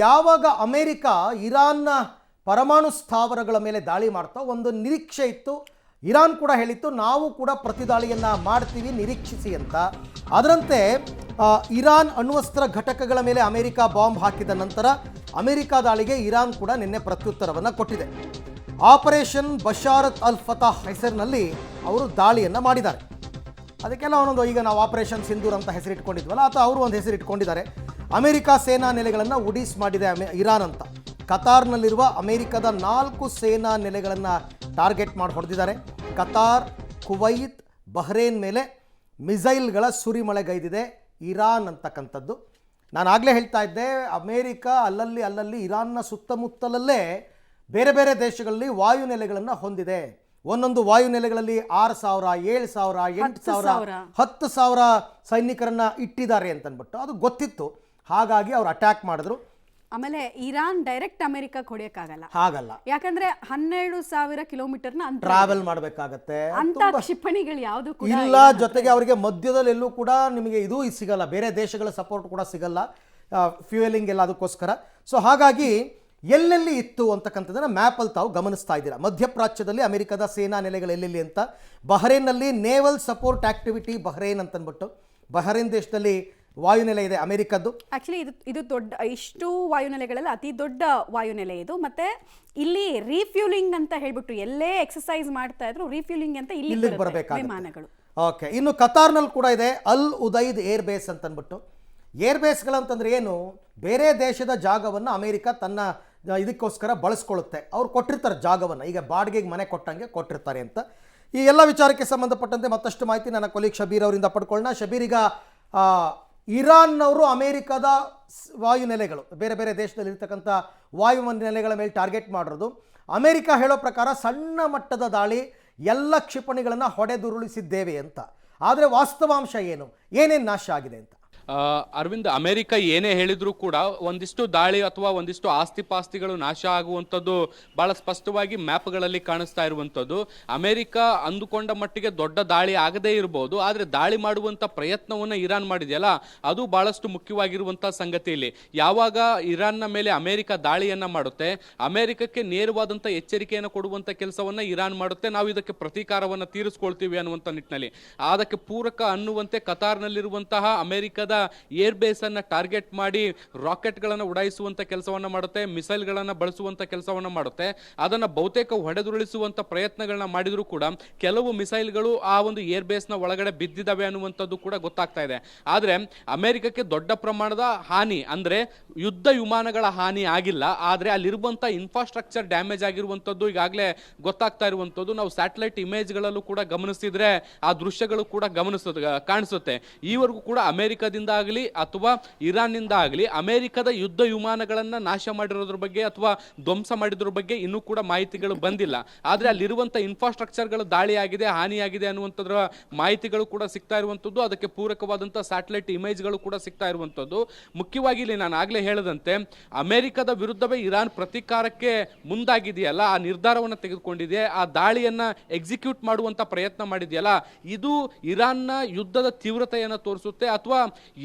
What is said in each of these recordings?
ಯಾವಾಗ ಅಮೆರಿಕ ಇರಾನ್ನ ಪರಮಾಣು ಸ್ಥಾವರಗಳ ಮೇಲೆ ದಾಳಿ ಮಾಡ್ತಾ ಒಂದು ನಿರೀಕ್ಷೆ ಇತ್ತು. ಇರಾನ್ ಕೂಡ ಹೇಳಿತ್ತು ನಾವು ಕೂಡ ಪ್ರತಿದಾಳಿಯನ್ನು ಮಾಡ್ತೀವಿ ನಿರೀಕ್ಷಿಸಿ ಅಂತ. ಅದರಂತೆ ಇರಾನ್ ಅಣ್ವಸ್ತ್ರ ಘಟಕಗಳ ಮೇಲೆ ಅಮೆರಿಕ ಬಾಂಬ್ ಹಾಕಿದ ನಂತರ ಅಮೆರಿಕ ದಾಳಿಗೆ ಇರಾನ್ ಕೂಡ ನಿನ್ನೆ ಪ್ರತ್ಯುತ್ತರವನ್ನು ಕೊಟ್ಟಿದೆ. ಆಪರೇಷನ್ ಬಶಾರತ್ ಅಲ್ ಫತಾಹ್ ಹೆಸರಿನಲ್ಲಿ ಅವರು ದಾಳಿಯನ್ನು ಮಾಡಿದ್ದಾರೆ. ಅದಕ್ಕೆಲ್ಲ ಒಂದೊಂದು, ಈಗ ನಾವು ಆಪರೇಷನ್ ಸಿಂಧೂರ್ ಅಂತ ಹೆಸರಿಟ್ಕೊಂಡಿದ್ವಲ್ಲ, ಅಥವಾ ಅವರು ಒಂದು ಹೆಸರಿಟ್ಕೊಂಡಿದ್ದಾರೆ. ಅಮೆರಿಕ ಸೇನಾ ನೆಲೆಗಳನ್ನು ಉಡೀಸ್ ಮಾಡಿದೆ ಇರಾನ್ ಅಂತ. ಕತಾರ್ನಲ್ಲಿರುವ ಅಮೆರಿಕದ 4 ಸೇನಾ ನೆಲೆಗಳನ್ನು ಟಾರ್ಗೆಟ್ ಮಾಡಿ ಹೊಡೆದಿದ್ದಾರೆ. ಕತಾರ್, ಕುವೈತ್, ಬಹ್ರೇನ್ ಮೇಲೆ ಮಿಸೈಲ್ಗಳ ಸುರಿಮಳೆಗೈದಿದೆ ಇರಾನ್ ಅಂತಕ್ಕಂಥದ್ದು. ನಾನು ಆಗಲೇ ಹೇಳ್ತಾ ಇದ್ದೆ, ಅಮೇರಿಕ ಅಲ್ಲಲ್ಲಿ ಇರಾನ್ನ ಸುತ್ತಮುತ್ತಲಲ್ಲೇ ಬೇರೆ ಬೇರೆ ದೇಶಗಳಲ್ಲಿ ವಾಯುನೆಲೆಗಳನ್ನು ಹೊಂದಿದೆ. ಒಂದೊಂದು ವಾಯುನೆಲೆಗಳಲ್ಲಿ 6,000, 7,000, 8,000, 10,000 ಸೈನಿಕರನ್ನ ಇಟ್ಟಿದ್ದಾರೆ ಅಂತನ್ಬಿಟ್ಟು ಅದು ಗೊತ್ತಿತ್ತು. ಹಾಗಾಗಿ ಅವ್ರು ಅಟ್ಯಾಕ್ ಮಾಡಿದ್ರು. ಆಮೇಲೆ ಇರಾನ್ ಡೈರೆಕ್ಟ್ ಅಮೆರಿಕ ಹೊಡೆಯಕ್ಕಾಗಲ್ಲ, ಹಾಗಲ್ಲ. ಯಾಕಂದ್ರೆ 12,000 ಕಿಲೋಮೀಟರ್ನ ಟ್ರಾವೆಲ್ ಮಾಡಬೇಕಾಗತ್ತೆ ಅಂತ ಕ್ಷಿಪಣಿಗಳು ಯಾವುದು ಕೂಡ ಇಲ್ಲ. ಜೊತೆಗೆ ಅವರಿಗೆ ಮಧ್ಯದಲ್ಲಿ ಎಲ್ಲೂ ಕೂಡ ನಿಮಗೆ ಇದು ಸಿಗಲ್ಲ, ಬೇರೆ ದೇಶಗಳ ಸಪೋರ್ಟ್ ಕೂಡ ಸಿಗಲ್ಲ, ಫ್ಯೂಯಲಿಂಗ್ ಎಲ್ಲ ಅದಕ್ಕೋಸ್ಕರ. ಸೊ ಹಾಗಾಗಿ ಎಲ್ಲೆಲ್ಲಿ ಇತ್ತು ಅಂತಕ್ಕಂಥದ್ದನ್ನು ಮ್ಯಾಪಲ್ಲಿ ತಾವು ಗಮನಿಸ್ತಾ ಇದ್ದೀರಾ. ಮಧ್ಯಪ್ರಾಚ್ಯದಲ್ಲಿ ಅಮೆರಿಕದ ಸೇನಾ ನೆಲೆಗಳು ಎಲ್ಲೆಲ್ಲಿ ಅಂತ. ಬಹ್ರೇನ್ನಲ್ಲಿ ನೇವಲ್ ಸಪೋರ್ಟ್ ಆಕ್ಟಿವಿಟಿ ಬಹ್ರೇನ್ ಅಂತನ್ಬಿಟ್ಟು, ಬಹ್ರೇನ್ ದೇಶದಲ್ಲಿ ವಾಯುನೆಲೆ ಇದೆ ಅಮೆರಿಕದ್ದು. ಆಕ್ಚುಲಿ ಇದು ದೊಡ್ಡ, ಇಷ್ಟು ವಾಯುನೆಲೆಗಳಲ್ಲಿ ಅತಿ ದೊಡ್ಡ ವಾಯುನೆಲೆ ಇದು. ಮತ್ತೆ ಇಲ್ಲಿ ರೀಫ್ಯೂಲಿಂಗ್ ಅಂತ ಹೇಳ್ಬಿಟ್ಟು ಎಲ್ಲೇ ಎಕ್ಸರ್ಸೈಸ್ ಮಾಡ್ತಾ ಇದ್ರು ರೀಫ್ಯೂಲಿಂಗ್ ಅಂತ ಇಲ್ಲಿಗೆ ಬರಬೇಕಾಗುತ್ತೆ ವಿಮಾನಗಳು. ಓಕೆ, ಇನ್ನು ಕತಾರ್ನಲ್ಲಿ ಕೂಡ ಇದೆ ಅಲ್ ಉದೈದ್ ಏರ್ ಬೇಸ್ ಅಂತನ್ಬಿಟ್ಟು. ಏರ್ ಬೇಸ್ಗಳಂತಂದ್ರೆ ಏನು, ಬೇರೆ ದೇಶದ ಜಾಗವನ್ನು ಅಮೆರಿಕ ತನ್ನ ಇದಕ್ಕೋಸ್ಕರ ಬಳಸ್ಕೊಳ್ಳುತ್ತೆ. ಅವ್ರು ಕೊಟ್ಟಿರ್ತಾರೆ ಜಾಗವನ್ನು, ಈಗ ಬಾಡಿಗೆಗೆ ಮನೆ ಕೊಟ್ಟಂಗೆ ಕೊಟ್ಟಿರ್ತಾರೆ ಅಂತ. ಈ ಎಲ್ಲ ವಿಚಾರಕ್ಕೆ ಸಂಬಂಧಪಟ್ಟಂತೆ ಮತ್ತಷ್ಟು ಮಾಹಿತಿ ನನ್ನ ಕೊಲೀಗ್ ಶಬೀರ್ ಅವರಿಂದ ಪಡ್ಕೊಳ್ಳೋಣ. ಶಬೀರ್, ಈಗ ಇರಾನ್ನವರು ಅಮೇರಿಕದ ವಾಯುನೆಲೆಗಳು, ಬೇರೆ ಬೇರೆ ದೇಶದಲ್ಲಿ ಇರ್ತಕ್ಕಂಥ ವಾಯುನೆಲೆಗಳ ಮೇಲೆ ಟಾರ್ಗೆಟ್ ಮಾಡಿರೋದು. ಅಮೇರಿಕ ಹೇಳೋ ಪ್ರಕಾರ ಸಣ್ಣ ಮಟ್ಟದ ದಾಳಿ, ಎಲ್ಲ ಕ್ಷಿಪಣಿಗಳನ್ನು ಹೊಡೆದುರುಳಿಸಿದ್ದೇವೆ ಅಂತ. ಆದರೆ ವಾಸ್ತವಾಂಶ ಏನು, ಏನೇನು ನಾಶ ಆಗಿದೆ ಅಂತ? ಅರವಿಂದ್, ಅಮೆರಿಕ ಏನೇ ಹೇಳಿದ್ರು ಕೂಡ ಒಂದಿಷ್ಟು ದಾಳಿ ಅಥವಾ ಒಂದಿಷ್ಟು ಆಸ್ತಿ ಪಾಸ್ತಿಗಳು ನಾಶ ಆಗುವಂಥದ್ದು ಬಹಳ ಸ್ಪಷ್ಟವಾಗಿ ಮ್ಯಾಪ್ಗಳಲ್ಲಿ ಕಾಣಿಸ್ತಾ ಇರುವಂಥದ್ದು. ಅಮೆರಿಕ ಅಂದುಕೊಂಡ ಮಟ್ಟಿಗೆ ದೊಡ್ಡ ದಾಳಿ ಆಗದೇ ಇರಬಹುದು, ಆದರೆ ದಾಳಿ ಮಾಡುವಂಥ ಪ್ರಯತ್ನವನ್ನು ಇರಾನ್ ಮಾಡಿದೆಯಲ್ಲ, ಅದು ಬಹಳಷ್ಟು ಮುಖ್ಯವಾಗಿರುವಂಥ ಸಂಗತಿ. ಇಲ್ಲಿ ಯಾವಾಗ ಇರಾನ್ನ ಮೇಲೆ ಅಮೆರಿಕ ದಾಳಿಯನ್ನ ಮಾಡುತ್ತೆ, ಅಮೆರಿಕಕ್ಕೆ ನೇರವಾದಂಥ ಎಚ್ಚರಿಕೆಯನ್ನು ಕೊಡುವಂಥ ಕೆಲಸವನ್ನ ಇರಾನ್ ಮಾಡುತ್ತೆ. ನಾವು ಇದಕ್ಕೆ ಪ್ರತೀಕಾರವನ್ನು ತೀರಿಸ್ಕೊಳ್ತೀವಿ ಅನ್ನುವಂಥ ನಿಟ್ಟಿನಲ್ಲಿ ಅದಕ್ಕೆ ಪೂರಕ ಅನ್ನುವಂತೆ ಕತಾರ್ನಲ್ಲಿರುವಂತಹ ಅಮೆರಿಕದ ಏರ್ ಬೇಸ್ ಅನ್ನ ಟಾರ್ಗೆಟ್ ಮಾಡಿ ರಾಕೆಟ್ ಗಳನ್ನ ಉಡಾಯಿಸುವಂತ ಕೆಲಸವನ್ನ ಮಾಡುತ್ತೆ, ಮಿಸೈಲ್ ಗಳನ್ನ ಬಳಸುವಂತ ಕೆಲಸವನ್ನ ಮಾಡುತ್ತೆ. ಅದನ್ನ ಬಹುತೇಕ ಹೊಡೆದುರುಳಿಸುವಂತ ಪ್ರಯತ್ನಗಳನ್ನ ಮಾಡಿದ್ರು ಕೂಡ ಕೆಲವು ಮಿಸೈಲ್ಗಳು ಆ ಒಂದು ಏರ್ ಬೇಸ್ ನ ಒಳಗಡೆ ಬಿದ್ದಿದ್ದಾವೆ ಅನ್ನುವಂಥದ್ದು ಕೂಡ ಗೊತ್ತಾಗ್ತಾ ಇದೆ. ಆದ್ರೆ ಅಮೆರಿಕಕ್ಕೆ ದೊಡ್ಡ ಪ್ರಮಾಣದ ಹಾನಿ ಅಂದ್ರೆ ಯುದ್ಧ ವಿಮಾನಗಳ ಹಾನಿ ಆಗಿಲ್ಲ, ಆದ್ರೆ ಅಲ್ಲಿರುವಂತ ಇನ್ಫ್ರಾಸ್ಟ್ರಕ್ಚರ್ ಡ್ಯಾಮೇಜ್ ಆಗಿರುವಂತದ್ದು ಈಗಾಗಲೇ ಗೊತ್ತಾಗ್ತಾ ಇರುವಂತದ್ದು. ನಾವು ಸ್ಯಾಟಲೈಟ್ ಇಮೇಜ್ ಗಳಲ್ಲೂ ಕೂಡ ಗಮನಿಸಿದ್ರೆ ಆ ದೃಶ್ಯಗಳು ಕೂಡ ಕಾಣಿಸುತ್ತೆ. ಈವರೆಗೂ ಕೂಡ ಅಮೆರಿಕದಿಂದ ಆಗಲಿ ಅಥವಾ ಇರಾನ್ನಿಂದ ಆಗಲಿ ಅಮೆರಿಕದ ಯುದ್ಧ ವಿಮಾನಗಳನ್ನ ನಾಶ ಮಾಡಿರೋದ್ರ ಬಗ್ಗೆ ಅಥವಾ ಧ್ವಂಸ ಮಾಡಿದ್ರ ಬಗ್ಗೆ ಇನ್ನೂ ಕೂಡ ಮಾಹಿತಿಗಳು ಬಂದಿಲ್ಲ. ಆದ್ರೆ ಅಲ್ಲಿರುವಂತ ಇನ್ಫ್ರಾಸ್ಟ್ರಕ್ಚರ್ಗಳು ದಾಳಿಯಾಗಿದೆ, ಹಾನಿಯಾಗಿದೆ ಅನ್ನುವಂಥದ್ರ ಮಾಹಿತಿಗಳು ಕೂಡ ಸಿಗ್ತಾ ಇರುವಂತದ್ದು. ಅದಕ್ಕೆ ಪೂರಕವಾದಂತಹ ಸ್ಯಾಟಲೈಟ್ ಇಮೇಜ್ಗಳು ಕೂಡ ಸಿಗ್ತಾ ಇರುವಂತದ್ದು. ಮುಖ್ಯವಾಗಿ ಇಲ್ಲಿ ನಾನು ಆಗ್ಲೇ ಹೇಳದಂತೆ ಅಮೆರಿಕದ ವಿರುದ್ಧವೇ ಇರಾನ್ ಪ್ರತೀಕಾರಕ್ಕೆ ಮುಂದಾಗಿದೆಯಲ್ಲ, ಆ ನಿರ್ಧಾರವನ್ನು ತೆಗೆದುಕೊಂಡಿದೆ, ಆ ದಾಳಿಯನ್ನ ಎಕ್ಸಿಕ್ಯೂಟ್ ಮಾಡುವಂತ ಪ್ರಯತ್ನ ಮಾಡಿದೆಯಲ್ಲ, ಇದು ಇರಾನ್ನ ಯುದ್ಧದ ತೀವ್ರತೆಯನ್ನು ತೋರಿಸುತ್ತೆ. ಅಥವಾ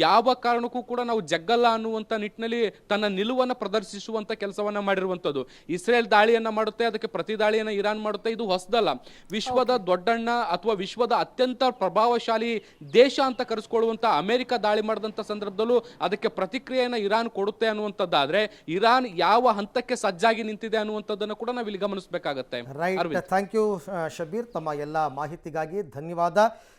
ಯಾವ ಕಾರಣಕ್ಕೂ ಕೂಡ ನಾವು ಜಗ್ಗಲ್ಲ ಅನ್ನುವಂಥ ನಿಟ್ಟಿನಲ್ಲಿ ತನ್ನ ನಿಲುವನ್ನು ಪ್ರದರ್ಶಿಸುವಂತ ಕೆಲಸವನ್ನ ಮಾಡಿರುವಂಥದ್ದು. ಇಸ್ರೇಲ್ ದಾಳಿಯನ್ನ ಮಾಡುತ್ತೆ, ಅದಕ್ಕೆ ಪ್ರತಿ ದಾಳಿಯನ್ನ ಇರಾನ್ ಮಾಡುತ್ತೆ. ಇದು ಹೊಸದಲ್ಲ. ವಿಶ್ವದ ದೊಡ್ಡಣ್ಣ ಅಥವಾ ವಿಶ್ವದ ಅತ್ಯಂತ ಪ್ರಭಾವಶಾಲಿ ದೇಶ ಅಂತ ಕರೆಸ್ಕೊಳ್ಳುವಂತ ಅಮೆರಿಕ ದಾಳಿ ಮಾಡಿದಂಥ ಸಂದರ್ಭದಲ್ಲೂ ಅದಕ್ಕೆ ಪ್ರತಿಕ್ರಿಯೆಯನ್ನು ಇರಾನ್ ಕೊಡುತ್ತೆ ಅನ್ನುವಂಥದ್ದಾದ್ರೆ ಇರಾನ್ ಯಾವ ಹಂತಕ್ಕೆ ಸಜ್ಜಾಗಿ ನಿಂತಿದೆ ಅನ್ನುವಂಥದ್ದನ್ನು ಕೂಡ ನಾವಿಲ್ಲಿ ಗಮನಿಸಬೇಕಾಗತ್ತೆ. ರೈಟ್, ಥ್ಯಾಂಕ್ ಯು ಶಬೀರ್, ತಮ್ಮ ಎಲ್ಲ ಮಾಹಿತಿಗಾಗಿ ಧನ್ಯವಾದ.